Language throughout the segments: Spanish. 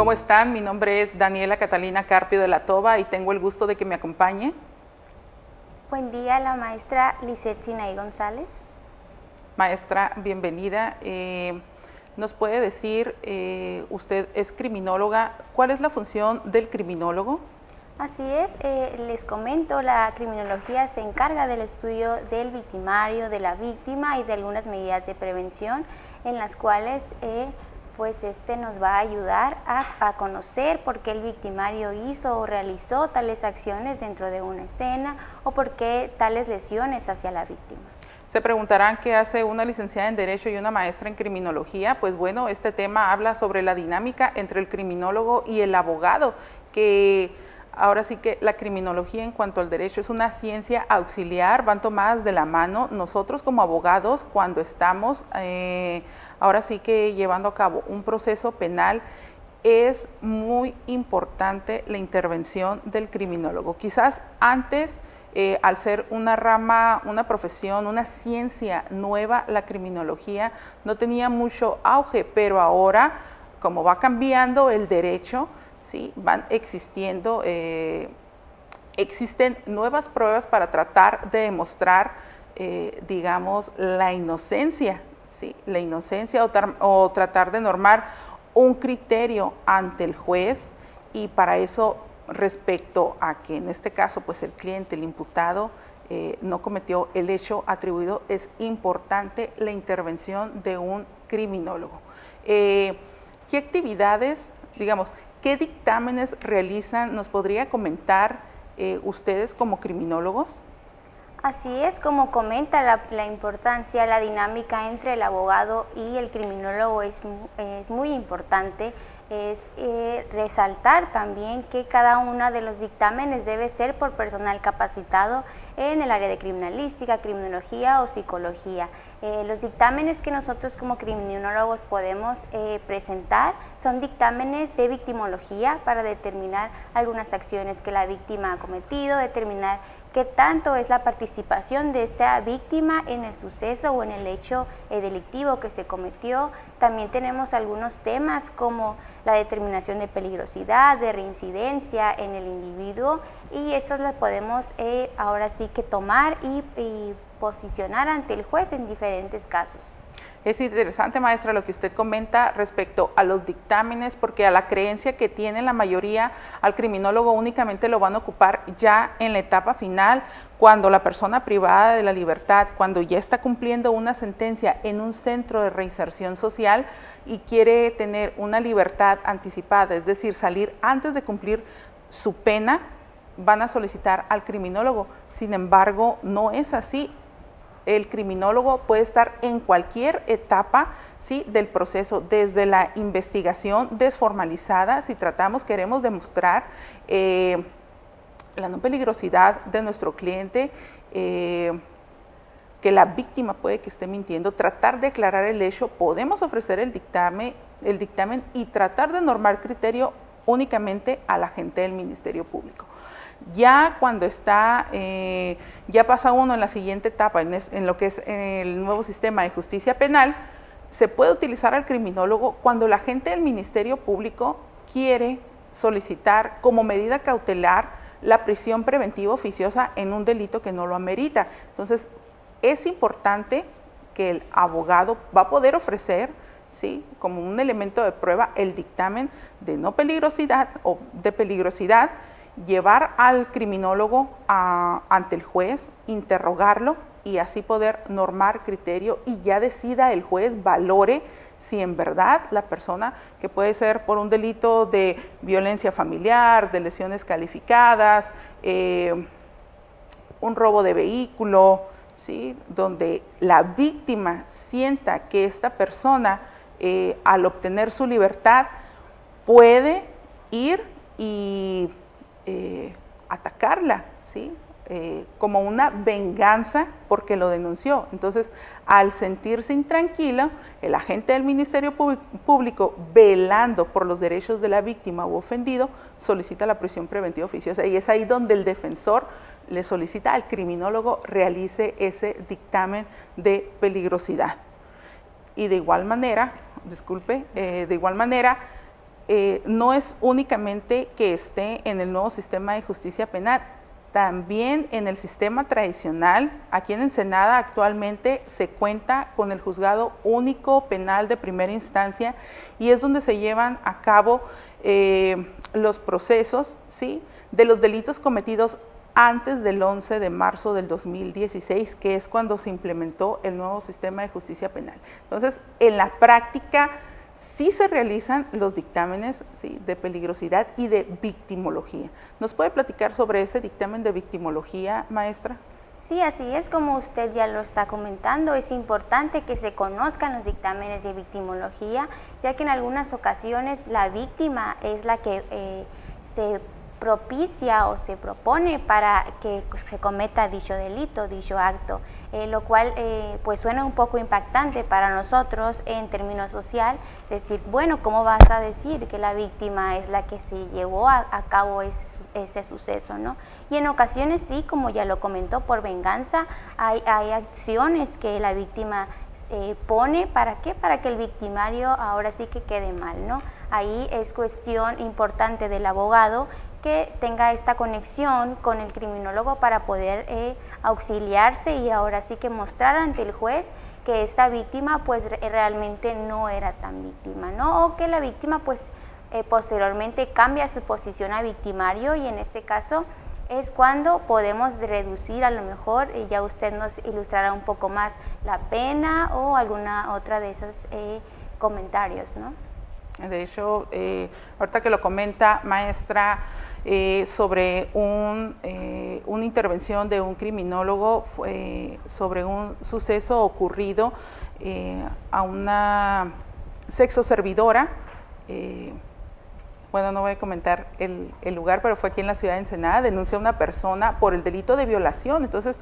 ¿Cómo están? Mi nombre es Daniela Catalina Carpio de la Toba y tengo el gusto de que me acompañe. Buen día, la maestra Lisette Sinaí González. Maestra, bienvenida. ¿Nos puede decir, usted es criminóloga, cuál es la función del criminólogo? Así es, les comento, la criminología se encarga del estudio del victimario, de la víctima y de algunas medidas de prevención en las cuales pues nos va a ayudar a conocer por qué el victimario hizo o realizó tales acciones dentro de una escena o por qué tales lesiones hacia la víctima. Se preguntarán qué hace una licenciada en Derecho y una maestra en Criminología. Pues bueno, este tema habla sobre la dinámica entre el criminólogo y el abogado, que ahora sí que la criminología en cuanto al derecho es una ciencia auxiliar, van tomadas de la mano. Nosotros como abogados, cuando estamos ahora sí que llevando a cabo un proceso penal, es muy importante la intervención del criminólogo. Quizás antes, al ser una rama, una profesión, una ciencia nueva, la criminología no tenía mucho auge, pero ahora, como va cambiando el derecho, ¿sí? Van existiendo, existen nuevas pruebas para tratar de demostrar, digamos, la inocencia, ¿sí? La inocencia o tratar de normar un criterio ante el juez, y para eso, respecto a que en este caso pues el cliente, el imputado, no cometió el hecho atribuido, es importante la intervención de un criminólogo. ¿Qué actividades, digamos, qué dictámenes realizan? ¿Nos podría comentar ustedes como criminólogos? Así es, como comenta, la importancia, la dinámica entre el abogado y el criminólogo es muy importante. Es resaltar también que cada uno de los dictámenes debe ser por personal capacitado en el área de criminalística, criminología o psicología. Los dictámenes que nosotros como criminólogos podemos presentar son dictámenes de victimología para determinar algunas acciones que la víctima ha cometido, determinar qué tanto es la participación de esta víctima en el suceso o en el hecho delictivo que se cometió. También tenemos algunos temas como la determinación de peligrosidad, de reincidencia en el individuo, y estas las podemos ahora sí que tomar y posicionar ante el juez en diferentes casos. Es interesante, maestra, lo que usted comenta respecto a los dictámenes, porque a la creencia que tiene la mayoría, al criminólogo únicamente lo van a ocupar ya en la etapa final, cuando la persona privada de la libertad, cuando ya está cumpliendo una sentencia en un centro de reinserción social y quiere tener una libertad anticipada, es decir, salir antes de cumplir su pena, van a solicitar al criminólogo. Sin embargo, no es así. El criminólogo puede estar en cualquier etapa, ¿sí?, del proceso, desde la investigación desformalizada, si queremos demostrar la no peligrosidad de nuestro cliente, que la víctima puede que esté mintiendo, tratar de aclarar el hecho, podemos ofrecer el dictamen y tratar de normar criterio únicamente al agente del Ministerio Público. Ya cuando está, ya pasa uno en la siguiente etapa, en lo que es el nuevo sistema de justicia penal, se puede utilizar al criminólogo cuando el agente del Ministerio Público quiere solicitar como medida cautelar la prisión preventiva oficiosa en un delito que no lo amerita. Entonces, es importante que el abogado va a poder ofrecer, ¿sí?, como un elemento de prueba, el dictamen de no peligrosidad o de peligrosidad, llevar al criminólogo ante el juez, interrogarlo y así poder normar criterio, y ya decida el juez, valore si en verdad la persona, que puede ser por un delito de violencia familiar, de lesiones calificadas, un robo de vehículo, ¿sí?, donde la víctima sienta que esta persona, al obtener su libertad, puede ir y atacarla, ¿sí?, como una venganza porque lo denunció. Entonces, al sentirse intranquilo, el agente del Ministerio Público, velando por los derechos de la víctima u ofendido, solicita la prisión preventiva oficiosa, y es ahí donde el defensor le solicita al criminólogo realice ese dictamen de peligrosidad. Y de igual manera, no es únicamente que esté en el nuevo sistema de justicia penal, también en el sistema tradicional. Aquí en Ensenada actualmente se cuenta con el Juzgado Único Penal de Primera Instancia y es donde se llevan a cabo los procesos, ¿sí?, de los delitos cometidos antes del 11 de marzo del 2016, que es cuando se implementó el nuevo sistema de justicia penal. Entonces, en la práctica sí se realizan los dictámenes, ¿sí?, de peligrosidad y de victimología. ¿Nos puede platicar sobre ese dictamen de victimología, maestra? Sí, así es, como usted ya lo está comentando. Es importante que se conozcan los dictámenes de victimología, ya que en algunas ocasiones la víctima es la que se propicia o se propone para que se cometa dicho delito, dicho acto, lo cual pues suena un poco impactante para nosotros en términos social, decir, bueno, ¿cómo vas a decir que la víctima es la que se llevó a cabo ese suceso, ¿no? Y en ocasiones sí, como ya lo comentó, por venganza hay acciones que la víctima pone, ¿para qué? Para que el victimario ahora sí que quede mal, ¿no? Ahí es cuestión importante del abogado que tenga esta conexión con el criminólogo para poder auxiliarse y ahora sí que mostrar ante el juez que esta víctima pues realmente no era tan víctima, ¿no? O que la víctima pues posteriormente cambia su posición a victimario y en este caso es cuando podemos reducir a lo mejor, y ya usted nos ilustrará un poco más, la pena o alguna otra de esos comentarios, ¿no? De hecho, ahorita que lo comenta, maestra, sobre una intervención de un criminólogo sobre un suceso ocurrido a una sexoservidora. Bueno, no voy a comentar el lugar, pero fue aquí en la ciudad de Ensenada, denunció a una persona por el delito de violación. Entonces,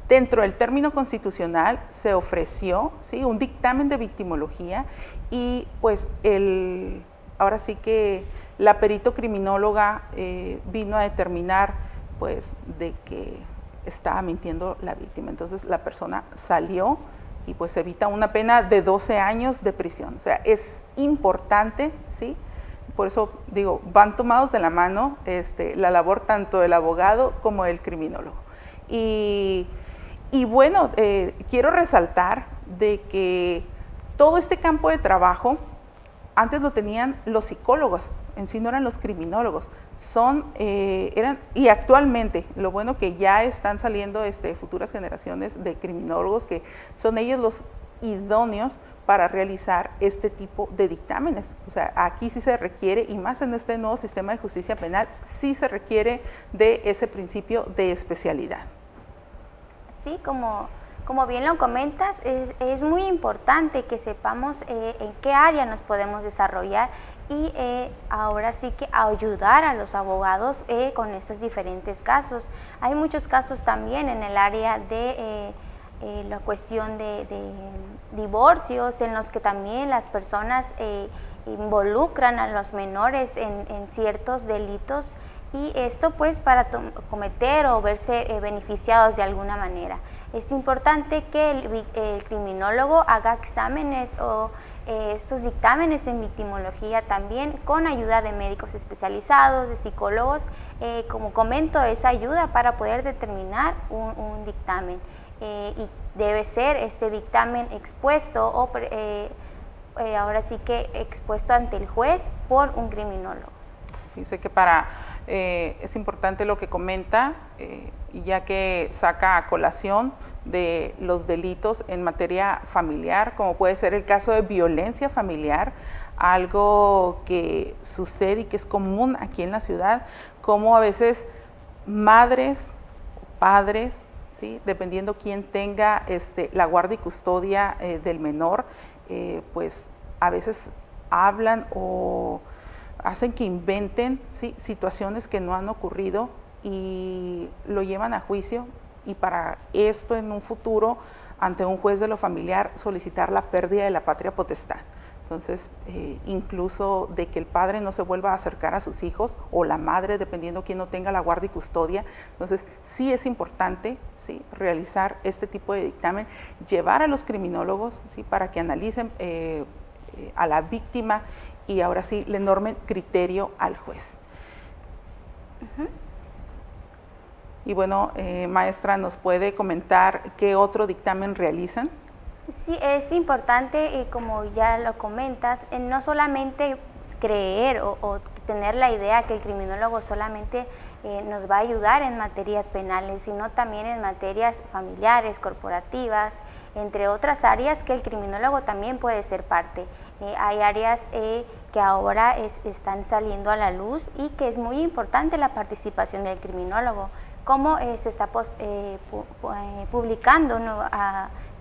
dentro del término constitucional se ofreció, ¿sí?, un dictamen de victimología y pues ahora sí que la perito criminóloga vino a determinar pues de que estaba mintiendo la víctima. Entonces la persona salió y pues evita una pena de 12 años de prisión. O sea, es importante, ¿sí? Por eso digo, van tomados de la mano la labor tanto del abogado como del criminólogo. Y bueno, quiero resaltar de que todo este campo de trabajo antes lo tenían los psicólogos, en sí no eran los criminólogos, y actualmente, lo bueno que ya están saliendo futuras generaciones de criminólogos que son ellos los idóneos para realizar este tipo de dictámenes. O sea, aquí sí se requiere, y más en este nuevo sistema de justicia penal, sí se requiere de ese principio de especialidad. Sí, como bien lo comentas, es muy importante que sepamos en qué área nos podemos desarrollar y ahora sí que ayudar a los abogados con estos diferentes casos. Hay muchos casos también en el área de la cuestión de divorcios, en los que también las personas involucran a los menores en ciertos delitos y esto pues para cometer o verse beneficiados de alguna manera. Es importante que el criminólogo haga exámenes o estos dictámenes en victimología también con ayuda de médicos especializados, de psicólogos, como comento, esa ayuda para poder determinar un dictamen y debe ser este dictamen expuesto o ahora sí que expuesto ante el juez por un criminólogo. Fíjese que es importante lo que comenta, ya que saca a colación de los delitos en materia familiar, como puede ser el caso de violencia familiar, algo que sucede y que es común aquí en la ciudad, como a veces madres, padres, ¿sí?, dependiendo quién tenga la guardia y custodia del menor, pues a veces hablan o hacen que inventen, ¿sí?, situaciones que no han ocurrido y lo llevan a juicio y para esto en un futuro ante un juez de lo familiar solicitar la pérdida de la patria potestad. Entonces, incluso de que el padre no se vuelva a acercar a sus hijos o la madre, dependiendo quién no tenga la guardia y custodia. Entonces, sí es importante, ¿sí?, realizar este tipo de dictamen, llevar a los criminólogos, ¿sí?, para que analicen a la víctima y ahora sí le normen criterio al juez. Y bueno, maestra, ¿nos puede comentar qué otro dictamen realizan? Sí, es importante, como ya lo comentas, no solamente creer o tener la idea que el criminólogo solamente nos va a ayudar en materias penales, sino también en materias familiares, corporativas, entre otras áreas que el criminólogo también puede ser parte. Hay áreas que ahora están saliendo a la luz y que es muy importante la participación del criminólogo, como se está publicando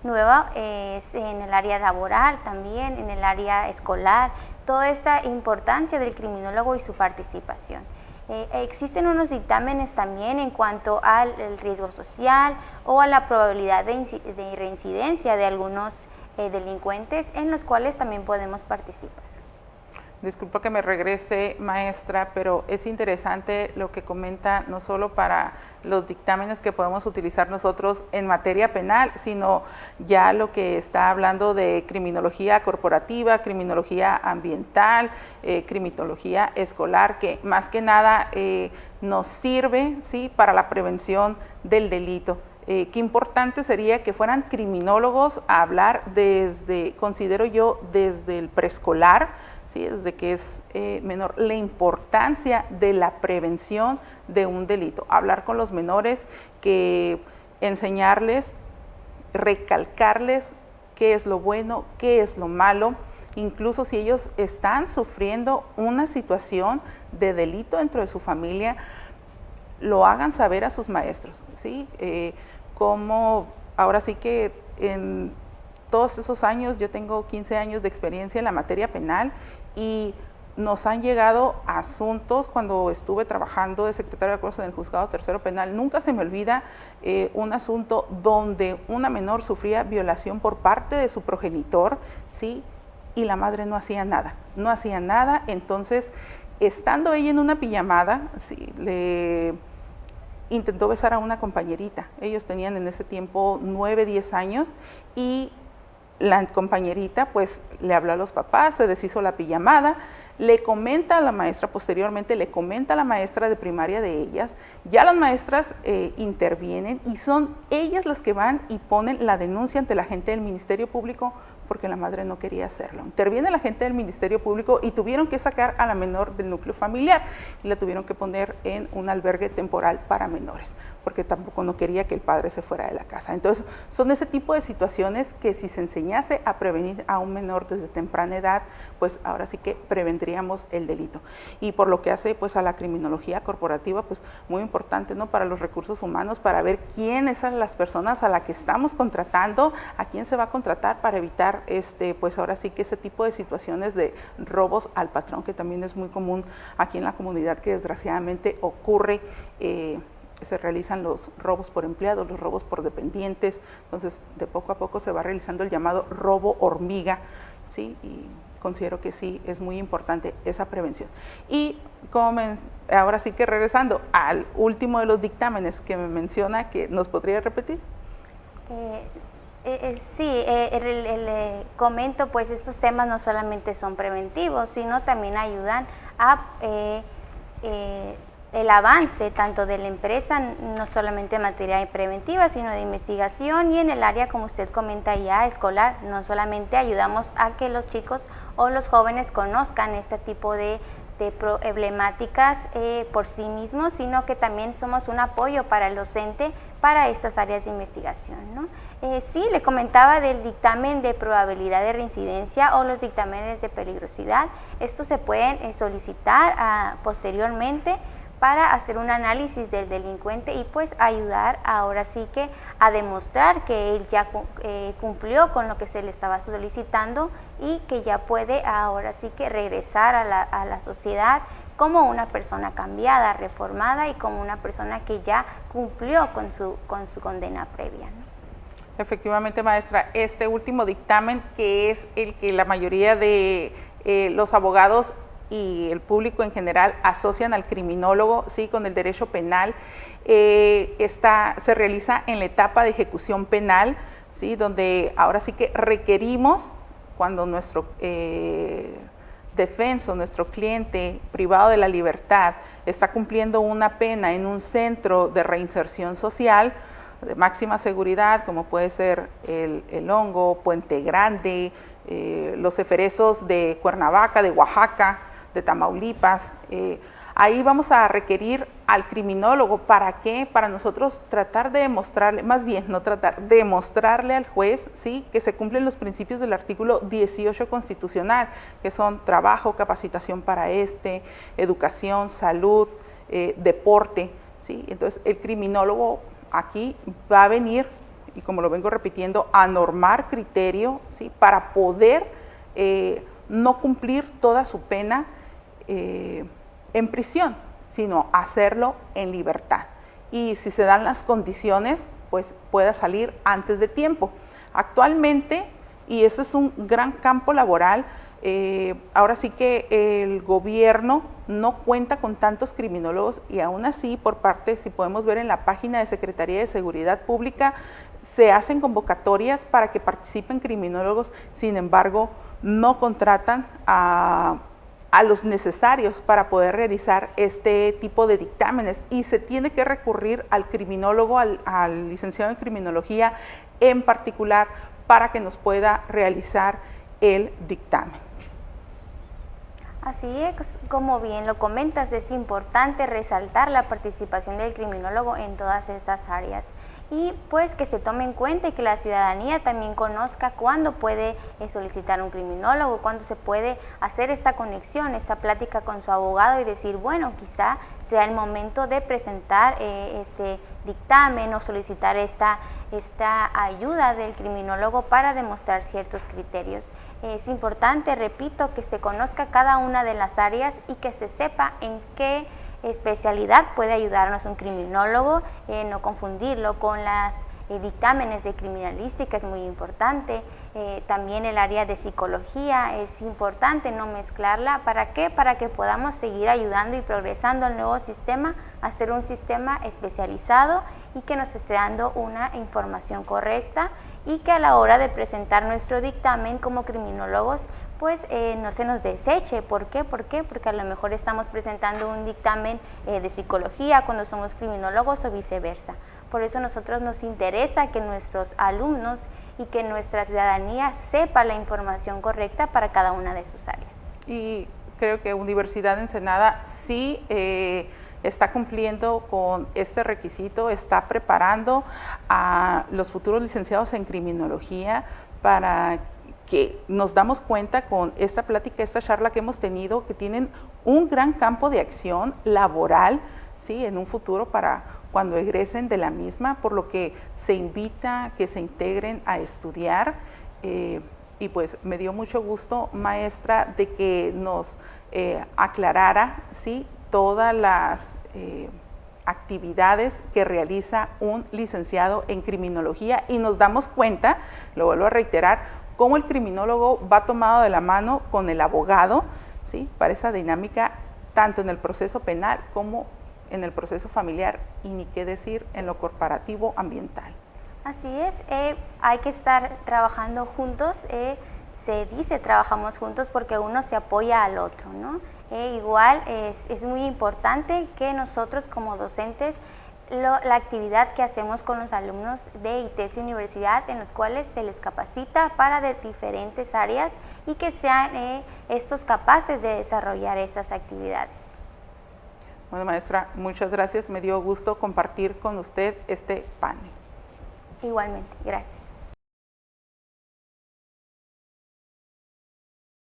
nueva en el área laboral, también en el área escolar, toda esta importancia del criminólogo y su participación. Existen unos dictámenes también en cuanto al riesgo social o a la probabilidad de reincidencia de algunos delincuentes, en los cuales también podemos participar. Disculpa que me regrese, maestra, pero es interesante lo que comenta, no solo para los dictámenes que podemos utilizar nosotros en materia penal, sino ya lo que está hablando de criminología corporativa, criminología ambiental, criminología escolar, que más que nada nos sirve, ¿sí?, para la prevención del delito. Qué importante sería que fueran criminólogos a hablar desde, considero yo, desde el preescolar, ¿sí?, desde que es menor, la importancia de la prevención de un delito. Hablar con los menores, que enseñarles, recalcarles qué es lo bueno, qué es lo malo, incluso si ellos están sufriendo una situación de delito dentro de su familia, lo hagan saber a sus maestros, ¿sí? Como ahora sí que en todos esos años, yo tengo 15 años de experiencia en la materia penal y nos han llegado asuntos cuando estuve trabajando de secretaria de acuerdos en el Juzgado Tercero Penal. Nunca se me olvida un asunto donde una menor sufría violación por parte de su progenitor, ¿sí?, y la madre no hacía nada, entonces, estando ella en una pijamada, ¿sí?, le intentó besar a una compañerita. Ellos tenían en ese tiempo 9, 10 años y la compañerita pues le habló a los papás, se deshizo la pijamada, le comenta a la maestra, posteriormente le comenta a la maestra de primaria de ellas, ya las maestras intervienen y son ellas las que van y ponen la denuncia ante la gente del Ministerio Público porque la madre no quería hacerlo. Interviene la gente del Ministerio Público y tuvieron que sacar a la menor del núcleo familiar y la tuvieron que poner en un albergue temporal para menores, porque tampoco no quería que el padre se fuera de la casa. Entonces, son ese tipo de situaciones que si se enseñase a prevenir a un menor desde temprana edad, pues ahora sí que prevendríamos el delito. Y por lo que hace pues a la criminología corporativa, pues muy importante, ¿no?, para los recursos humanos, para ver quiénes son las personas a las que estamos contratando, a quién se va a contratar para evitar pues ahora sí que ese tipo de situaciones de robos al patrón, que también es muy común aquí en la comunidad, que desgraciadamente ocurre. Se realizan los robos por empleados, los robos por dependientes, entonces de poco a poco se va realizando el llamado robo hormiga, ¿sí? Y considero que sí, es muy importante esa prevención. Y ahora sí que regresando al último de los dictámenes que me menciona, que ¿nos podría repetir? Sí, comento, pues estos temas no solamente son preventivos, sino también ayudan a el avance tanto de la empresa, no solamente en materia preventiva, sino de investigación, y en el área, como usted comenta ya, escolar, no solamente ayudamos a que los chicos o los jóvenes conozcan este tipo de problemáticas por sí mismos, sino que también somos un apoyo para el docente para estas áreas de investigación, ¿no? Sí, le comentaba del dictamen de probabilidad de reincidencia o los dictámenes de peligrosidad. Estos se pueden solicitar posteriormente para hacer un análisis del delincuente y pues ayudar ahora sí que a demostrar que él ya cumplió con lo que se le estaba solicitando y que ya puede ahora sí que regresar a la sociedad como una persona cambiada, reformada y como una persona que ya cumplió con su condena previa, ¿no? Efectivamente, maestra, este último dictamen, que es el que la mayoría de los abogados y el público en general asocian al criminólogo, sí, con el derecho penal, se realiza en la etapa de ejecución penal, sí, donde ahora sí que requerimos, cuando nuestro defenso, nuestro cliente privado de la libertad, está cumpliendo una pena en un centro de reinserción social de máxima seguridad, como puede ser el Hongo, Puente Grande, los Eferezos de Cuernavaca, de Oaxaca, de Tamaulipas, ahí vamos a requerir al criminólogo. ¿Para qué? Para nosotros tratar de demostrarle, más bien no tratar, demostrarle al juez, ¿sí?, que se cumplen los principios del artículo 18 constitucional, que son trabajo, capacitación para educación, salud, deporte, ¿sí? Entonces el criminólogo aquí va a venir, y como lo vengo repitiendo, a normar criterio, ¿sí?, para poder no cumplir toda su pena en prisión, sino hacerlo en libertad. Y si se dan las condiciones, pues pueda salir antes de tiempo. Actualmente, y ese es un gran campo laboral, ahora sí que el gobierno no cuenta con tantos criminólogos, y aún así, por parte, si podemos ver en la página de Secretaría de Seguridad Pública, se hacen convocatorias para que participen criminólogos. Sin embargo, no contratan a los necesarios para poder realizar este tipo de dictámenes, y se tiene que recurrir al criminólogo, al licenciado en criminología en particular, para que nos pueda realizar el dictamen. Así es, como bien lo comentas, es importante resaltar la participación del criminólogo en todas estas áreas, y pues que se tome en cuenta y que la ciudadanía también conozca cuándo puede solicitar un criminólogo, cuándo se puede hacer esta conexión, esta plática con su abogado y decir, bueno, quizá sea el momento de presentar este dictamen o solicitar esta ayuda del criminólogo para demostrar ciertos criterios. Es importante, repito, que se conozca cada una de las áreas y que se sepa en qué especialidad puede ayudarnos un criminólogo, no confundirlo con las dictámenes de criminalística, es muy importante. También el área de psicología es importante no mezclarla. ¿Para qué? Para que podamos seguir ayudando y progresando al nuevo sistema, hacer un sistema especializado y que nos esté dando una información correcta, y que a la hora de presentar nuestro dictamen como criminólogos, pues no se nos deseche. ¿Por qué? Porque a lo mejor estamos presentando un dictamen de psicología cuando somos criminólogos o viceversa. Por eso a nosotros nos interesa que nuestros alumnos y que nuestra ciudadanía sepa la información correcta para cada una de sus áreas. Y creo que Universidad de Ensenada sí está cumpliendo con este requisito, está preparando a los futuros licenciados en criminología para que nos damos cuenta con esta plática, esta charla que hemos tenido, que tienen un gran campo de acción laboral, ¿sí?, en un futuro para cuando egresen de la misma, por lo que se invita a que se integren a estudiar. Y pues me dio mucho gusto, maestra, de que nos aclarara, ¿sí?, todas las actividades que realiza un licenciado en criminología, y nos damos cuenta, lo vuelvo a reiterar, cómo el criminólogo va tomado de la mano con el abogado, ¿sí?, para esa dinámica, tanto en el proceso penal como en el proceso familiar, y ni qué decir en lo corporativo ambiental. Así es, hay que estar trabajando juntos. Se dice trabajamos juntos porque uno se apoya al otro, ¿no? Igual es muy importante que nosotros como docentes, la actividad que hacemos con los alumnos de ITESI Universidad, en los cuales se les capacita para de diferentes áreas, y que sean estos capaces de desarrollar esas actividades. Bueno, maestra, muchas gracias, me dio gusto compartir con usted este panel. Igualmente, gracias.